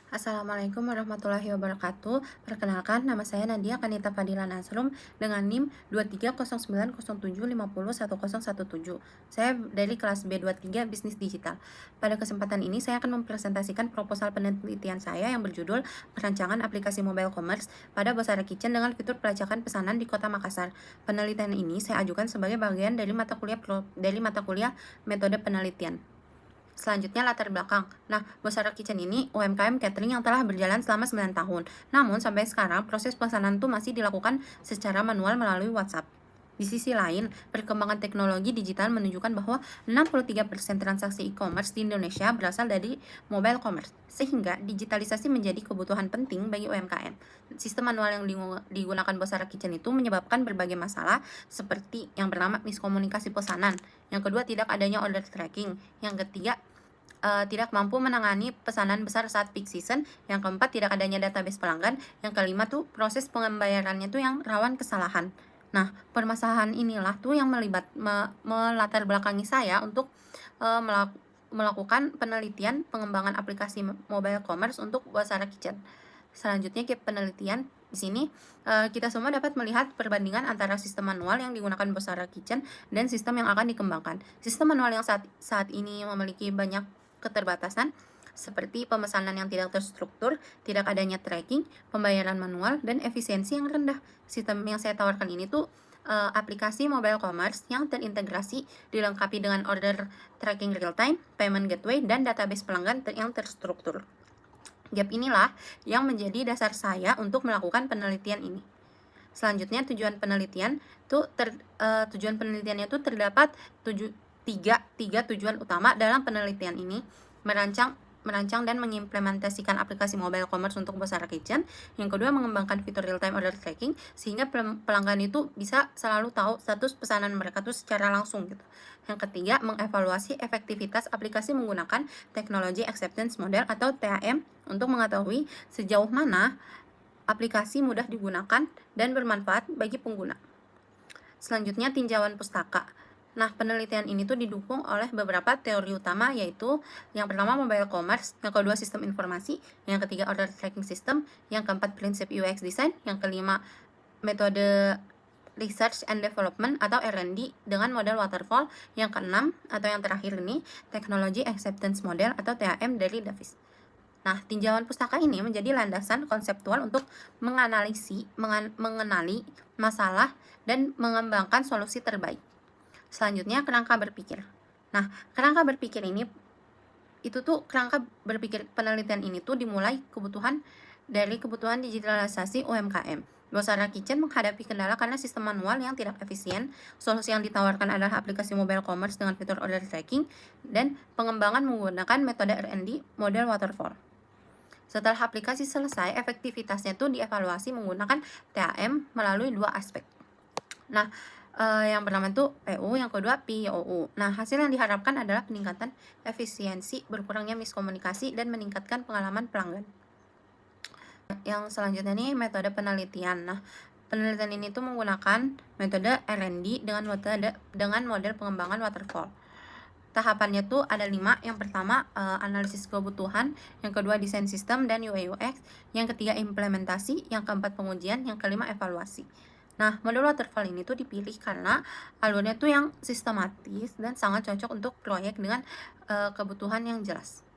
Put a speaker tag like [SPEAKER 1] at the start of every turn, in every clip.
[SPEAKER 1] Assalamualaikum warahmatullahi wabarakatuh. Perkenalkan, nama saya Nadia Kanita Fadila Nasrum dengan NIM 230907501017. Saya dari kelas B23 Bisnis Digital. Pada kesempatan ini saya akan mempresentasikan proposal penelitian saya yang berjudul Perancangan Aplikasi Mobile Commerce pada Bosara Kitchen dengan fitur pelacakan pesanan di Kota Makassar. Penelitian ini saya ajukan sebagai bagian dari mata kuliah metode penelitian. Selanjutnya latar belakang. Nah, Bosara Kitchen ini UMKM catering yang telah berjalan selama 9 tahun. Namun sampai sekarang proses pesanan itu masih dilakukan secara manual melalui WhatsApp. Di sisi lain, perkembangan teknologi digital menunjukkan bahwa 63% transaksi e-commerce di Indonesia berasal dari mobile commerce, sehingga digitalisasi menjadi kebutuhan penting bagi UMKM. Sistem manual yang digunakan Bosara Kitchen itu menyebabkan berbagai masalah seperti yang pertama miskomunikasi pesanan, yang kedua tidak adanya order tracking, yang ketiga tidak mampu menangani pesanan besar saat peak season, yang keempat tidak adanya database pelanggan, yang kelima tuh proses pembayarannya tuh yang rawan kesalahan. Nah, permasalahan inilah tuh yang melatar belakangi saya untuk melakukan penelitian pengembangan aplikasi mobile commerce untuk Bosara Kitchen. Selanjutnya ke penelitian. Di sini kita semua dapat melihat perbandingan antara sistem manual yang digunakan Bosara Kitchen dan sistem yang akan dikembangkan. Sistem manual yang saat ini memiliki banyak keterbatasan seperti pemesanan yang tidak terstruktur, tidak adanya tracking, pembayaran manual, dan efisiensi yang rendah. Sistem yang saya tawarkan ini tuh aplikasi mobile commerce yang terintegrasi dilengkapi dengan order tracking real time, payment gateway, dan database pelanggan yang terstruktur. Gap inilah yang menjadi dasar saya untuk melakukan penelitian ini. Selanjutnya tujuan penelitiannya itu terdapat tiga tujuan utama dalam penelitian ini: merancang dan mengimplementasikan aplikasi mobile commerce untuk Bosara Kitchen. Yang kedua, mengembangkan fitur real-time order tracking sehingga pelanggan itu bisa selalu tahu status pesanan mereka tuh secara langsung gitu. Yang ketiga, mengevaluasi efektivitas aplikasi menggunakan teknologi acceptance model atau TAM untuk mengetahui sejauh mana aplikasi mudah digunakan dan bermanfaat bagi pengguna. Selanjutnya, tinjauan pustaka. Nah, penelitian ini tuh didukung oleh beberapa teori utama, yaitu yang pertama mobile commerce, yang kedua sistem informasi, yang ketiga order tracking system, yang keempat prinsip UX design, yang kelima metode research and development atau R&D dengan model waterfall, yang keenam atau yang terakhir ini teknologi acceptance model atau TAM dari Davis. Nah, tinjauan pustaka ini menjadi landasan konseptual untuk mengenali masalah dan mengembangkan solusi terbaik. Selanjutnya, kerangka berpikir. Nah, kerangka berpikir penelitian ini tuh dimulai dari kebutuhan digitalisasi UMKM. Bosara Kitchen menghadapi kendala karena sistem manual yang tidak efisien. Solusi yang ditawarkan adalah aplikasi mobile commerce dengan fitur order tracking dan pengembangan menggunakan metode R&D model waterfall. Setelah aplikasi selesai, efektivitasnya itu dievaluasi menggunakan TAM melalui dua aspek. Nah, yang pertama itu PU, yang kedua POU. Nah, hasil yang diharapkan adalah peningkatan efisiensi, berkurangnya miskomunikasi, dan meningkatkan pengalaman pelanggan. Yang selanjutnya nih metode penelitian. Nah, penelitian ini tuh menggunakan metode R&D dengan model pengembangan waterfall. Tahapannya tuh ada 5. Yang pertama analisis kebutuhan, yang kedua desain sistem dan UI UX, yang ketiga implementasi, yang keempat pengujian, yang kelima evaluasi. Nah, model waterfall ini tuh dipilih karena alurnya tuh yang sistematis dan sangat cocok untuk proyek dengan kebutuhan yang jelas.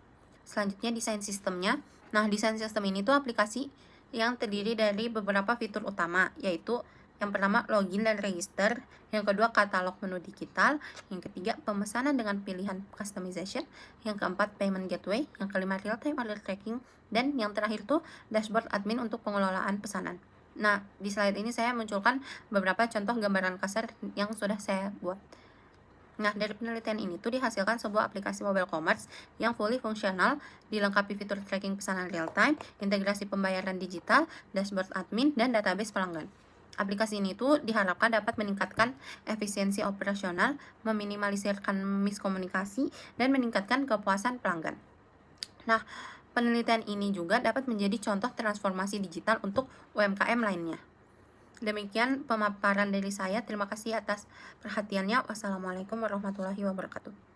[SPEAKER 1] Selanjutnya desain sistemnya. Nah, desain sistem ini tuh aplikasi yang terdiri dari beberapa fitur utama, yaitu yang pertama login dan register, yang kedua katalog menu digital, yang ketiga pemesanan dengan pilihan customization, yang keempat payment gateway, yang kelima real time order tracking, dan yang terakhir tuh dashboard admin untuk pengelolaan pesanan. Nah, di slide ini saya munculkan beberapa contoh gambaran kasar yang sudah saya buat. Nah, dari penelitian ini tuh dihasilkan sebuah aplikasi mobile commerce yang fully fungsional, dilengkapi fitur tracking pesanan real time, integrasi pembayaran digital, dashboard admin, dan database pelanggan. Aplikasi ini tuh diharapkan dapat meningkatkan efisiensi operasional, meminimalisirkan miskomunikasi, dan meningkatkan kepuasan pelanggan. Nah, penelitian ini juga dapat menjadi contoh transformasi digital untuk UMKM lainnya. Demikian pemaparan dari saya. Terima kasih atas perhatiannya. Wassalamualaikum warahmatullahi wabarakatuh.